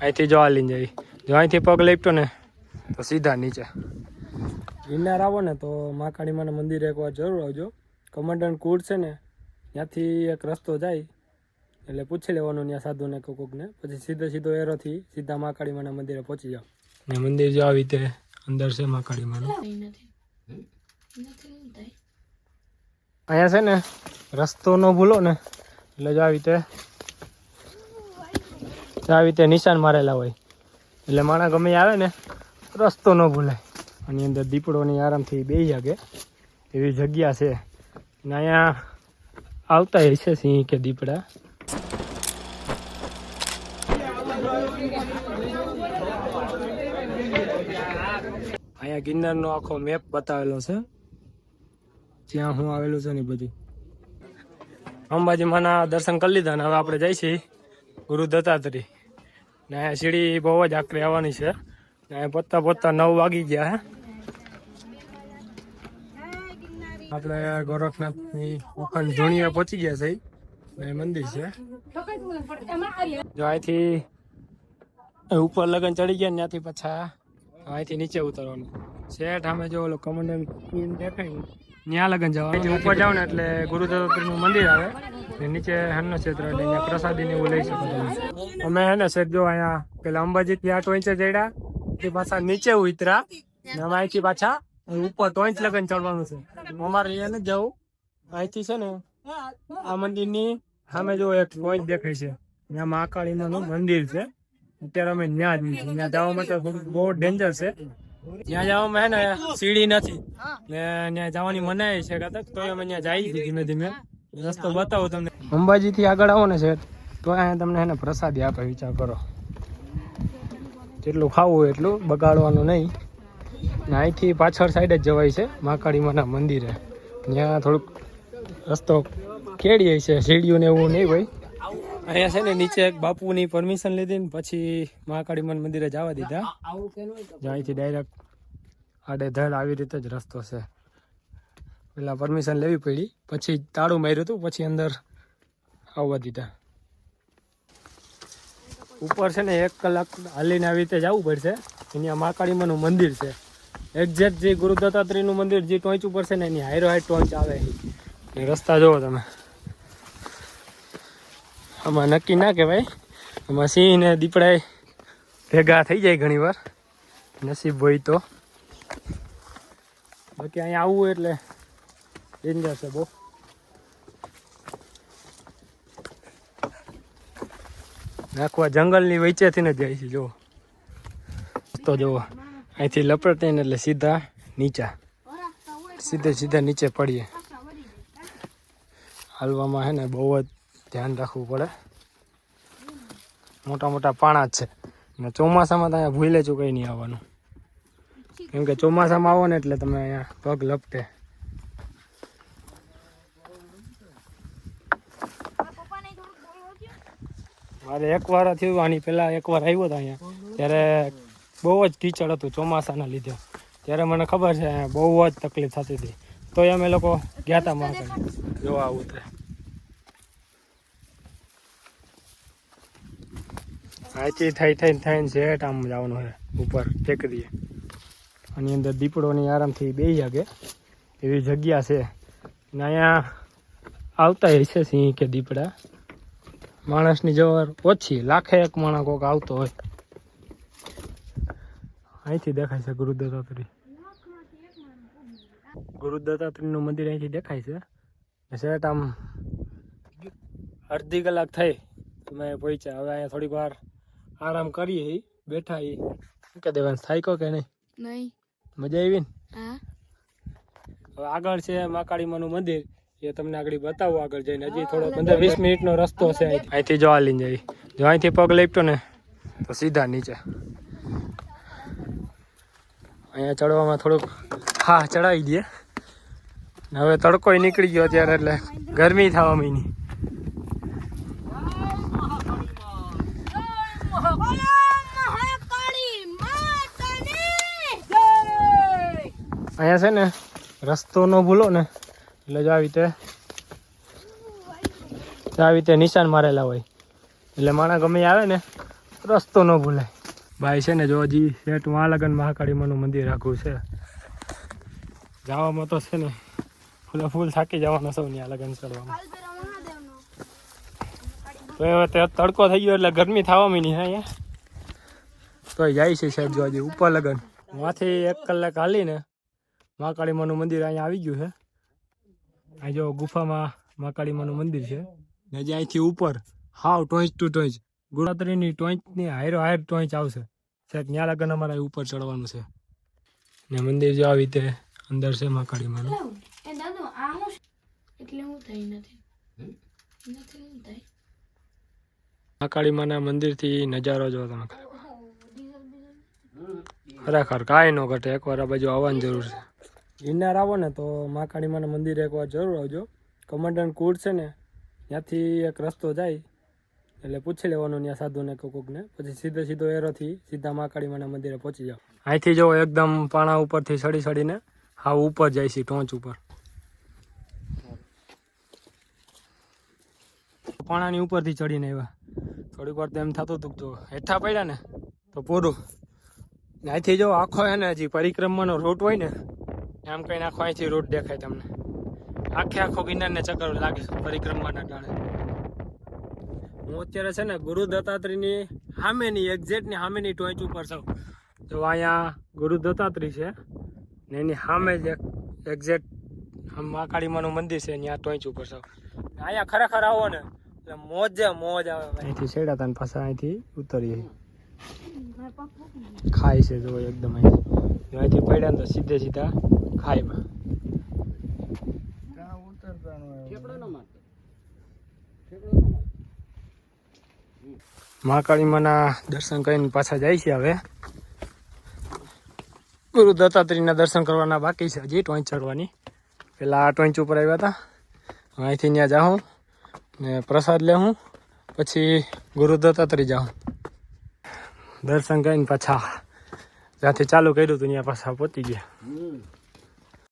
અહીંથી જો આ લઈને જઈ, જો અહીંથી પગ લેપટો ને તો સીધા નીચે. ગિરનાર આવો ને તો મહાકાળી માના મંદિરે એકવાર જરૂર આવજો. કમંડન કુળ છે ને ત્યાંથી એક રસ્તો જાય, એટલે પૂછી લેવાનું ત્યાં સાધુને કોકને, પછી સીધો એરોથી સીધા મહાકાળી માના મંદિરે પહોંચી જાઓ. ને મંદિર જો આવી રીતે અંદર છે મહાકાળી માનું. અહીંયા છે ને રસ્તો ન ભૂલો ને એટલે જો આવી રીતે નિશાન મારેલા હોય, એટલે માણા ગમે આવે ને રસ્તો ન ભૂલાય. આની અંદર દીપડોની આરામથી બેસી શકે એવી જગ્યા છે. ને અહીંયા આવતા હશે સિંહ કે દીપડા. અહીંયા ગિરનારનો આખો મેપ બતાવેલો છે, જ્યાં હું આવેલું છે ને બધું. અંબાજી માના દર્શન કરી લીધા ને હવે આપણે જઈશી ગુરુ દત્તાત્રેય. ને અહીંયા સીડી બહુ જ આકરી આવવાની છે. ને અહીંયા પોતા 9 વાગી ગયા. આપણે ગોરખનાથની ઉખંડ ધૂણીએ પહોંચી ગયા છે. એ મંદિર છે. જો અહીંથી ઉપર લગન ચડી ગયા, ત્યાંથી પાછા અહીંથી નીચે ઉતરવાનું. શેઠ અમે જો ઓલો કમંડલ દેખાય ત્યાં લગન જવાનું. ઉપર જાવ ને એટલે ગુરુ દત્તાત્રેયનું મંદિર આવે, નીચે અન્ન ક્ષેત્ર, એટલે ત્યાં પ્રસાદી ને એવું લઈ શકો તમે. અમે હે ને શેઠ જો અહીંયા પેલા અંબાજી ત્યાં 2 ઇંચે ચડ્યા, તે પાછા નીચે ઉતરા, અમે અહીંથી પાછા ઉપર 2 ઇંચ લગન ચડવાનું છે. અમારે અહીંયા નથી જવું, અહીંથી છે ને આ મંદિરની સામે જો એક પોઈન્ટ દેખાય છે, ત્યાં મહાકાળીમાનું મંદિર છે. અત્યારે અમે ત્યાં જ ત્યાં જવા માટે બહુ ડેન્જર છે. ત્યાં જવામાં હે ને સીડી નથી ને ત્યાં જવાની મનાઈ છે કદાચ, તો અમે ત્યાં જઈએ ધીમે ધીમે. રસ્તો બતાવો તમને. અંબાજી થી આગળ આવો ને છે તો અહીંયા તમને હે ને પ્રસાદી આપે. વિચાર કરો, જેટલું ખાવું હોય એટલું, બગાડવાનું નહીં. ને અહીંથી પાછળ સાઈડ જ જવાય છે મહાકાળી માના મંદિરે. ત્યાં થોડુંક રસ્તો કેડીએ છે, સીડીઓ ને એવું નહીં હોય. અહીંયા છે ને નીચે એક બાપુની પરમિશન લીધી ને પછી મહાકાળી માના મંદિરે જવા દીધા. અહીંથી ડાયરેક્ટ આડેધડ આવી રીતે જ રસ્તો છે. પેલા પરમિશન લેવી પડી, પછી તાળું માર્યું હતું, પછી અંદર આવવા દીધા. ઉપર છે ને 1 કલાક હાલીને આવી રીતે જવું પડશે. અહીંયા મહાકાળી માનું મંદિર છે. એક્ઝેક્ટ જે ગુરુ દત્તાત્રેયનું મંદિર જે ટોંચ ઉપર છે ને એની હાઈરો હાઈટ ટોંચ આવે. રસ્તા જોવો તમે. આમાં નક્કી ના કહેવાય, આમાં સિંહ ને દીપડા ભેગા થઈ જાય ઘણી વાર, નસીબ હોય તો. બાકી અહીંયા આવવું એટલે ડેન્જર છે બહુ. નાખવા જંગલની વચ્ચેથી ને જાય છે. જુઓ તો જુઓ, અહીંથી લપટે ને એટલે સીધા નીચે પડીએ. હાલવામાં હે ને બહુ જ ધ્યાન રાખવું પડે. મોટા મોટા પાણા જ છે ને ચોમાસામાં તો અહીંયા ભૂલે ચૂકાઈ નહીં આવવાનું, કેમ કે ચોમાસામાં આવો ને એટલે તમે અહીંયા પગ લપટે. મારે એકવાર થયું, આની પહેલાં એકવાર આવ્યો હતો અહીંયા, ત્યારે બહુ જ કીચડ હતું ચોમાસાના લીધે. ત્યારે મને ખબર છે બહુ જ તકલીફ થતી હતી, તોય અમે લોકો ગયા હતા મહાકાળી જોવા આવું તે. અહીંથી થઈને શેઠ આમ જવાનું હોય ઉપર ટેકરીએ. આની અંદર દીપડોની આરામથી બેસી શકે એવી જગ્યા છે. ને અહીંયા આવતા હશે સિંહ કે દીપડા. માણસની જવર ઓછી, લાખે 1 માણસ કોક આવતો હોય. અહીંથી દેખાય છે ગુરુ દત્તાત્રેયનું મંદિર અહીંથી દેખાય છે. શેઠ આમ અડધી કલાક થઈ અમે પહોંચ્યા. હવે અહીંયા થોડીક વાર આરામ કરીએ, બેઠા. શું કે દેવાંશ, થાય કે નહીં? મજા આવી ને? હવે આગળ છે મહાકાળી માનું મંદિર, એ તમને આગળ બતાવું. આગળ જઈને હજી થોડો 15-20 મિનિટનો રસ્તો છે. અહીંથી જો હાલીને જઈ, જો અહીંથી પગ લેપટો ને તો સીધા નીચે. અહીંયા ચડવામાં થોડુંક ચડાવી દઈએ. હવે તડકો નીકળી ગયો અત્યારે, એટલે ગરમી થવા માંડી. અહીંયા છે ને રસ્તો ન ભૂલો ને એટલે જો આવી રીતે નિશાન મારેલા હોય, એટલે માણા ગમે આવે ને રસ્તો ન ભૂલાય. ભાઈ છે ને જો હજી સેટ માં લગન મહાકાળીમાનું મંદિર રાખવું છે. જવામાં તો છે ને ફૂલ થાકી જવાનો સૌ ને આ લગન ચડવામાં. તો હવે તડકો થઈ ગયો એટલે ગરમી થવામાં નહીં અહીંયા. તો જાય છે સાહેબ જો હજી ઉપર લગન માંથી 1 કલાક હાલીને મહાકાળીમાનું મંદિર અહીંયા આવી ગયું છે. આ જો ગુફામાં મહાકાળીમાનું મંદિર છે. હજી અહીંથી ઉપર હાવ ટોંચ ટુ ટોંચ ગુરાત્રીની ટોંચની હાયરો હાયર ટોંચ આવશે. સાહેબ ત્યાં લગન અમારે ઉપર ચડવાનું છે ને મંદિર જો આવી રીતે અંદર છે મહાકાળીમાનું. મહાકાળીમાના મંદિરથી નજારો જો તમે ખરેખર કાંઈ ન ઘટે. એકવાર આ બાજુ આવવાની જરૂર છે. ગિરનાર આવો ને તો મહાકાળીમાના મંદિરે એકવાર જરૂર આવજો. કમાન્ડન્ટ કુડ છે ને ત્યાંથી એક રસ્તો જાય એટલે પૂછી લેવાનું ત્યાં સાધુને કોકને, પછી સીધો એરોથી સીધા મહાકાળીમાના મંદિરે પહોંચી જાઓ. અહીંથી જો એકદમ પાણા ઉપરથી ચડીને હા ઉપર જાય છે ટોંચ ઉપર. પાણાની ઉપરથી ચડીને આવ્યા. થોડીક વાર તો એમ થતું હતું તો હેઠા પડ્યા ને તો પૂરું. અહીંથી જો આખો હે ને હજી પરિક્રમાનો રૂટ હોય ને એમ કહીને આખો અહીંથી રૂટ દેખાય તમને. આખો ગિરનારને ચક્કર લાગે છે પરિક્રમાના ટાણે. હું અત્યારે છે ને ગુરુ દત્તાત્રેયની એક્ઝેક્ટની સામેની ટોંચ ઉપર છું. જો અહીંયા ગુરુ દત્તાત્રેય છે ને એની સામે જ એક્ઝેક્ટ મહાકાળીમાનું મંદિર છે ત્યાં ટોંચ ઉપર છું. અહીંયા ખરેખર આવો ને એટલે મોજ આવે. અહીંથી છેડા હતા પાછા અહીંથી ઉતરીએ. ખાય છે જો એકદમ અહીંથી પડ્યા ને તો સીધા ખાયમાં. મહાકાળીમાના દર્શન કરીને પાછા જાય છે. હવે ગુરુ દત્તાત્રેયના દર્શન કરવાના બાકી છે હજી ટોંચ ચડવાની. પેલા આ ટોંચ ઉપર આવ્યા હતા. અહીંથી ત્યાં જાઉં ને પ્રસાદ લેવું પછી ગુરુ દત્તાત્રેય જાઉં. દર્શન કરીને પાછા જ્યાંથી ચાલુ કર્યું હતું ત્યાં પાછા પહોંચી ગયા.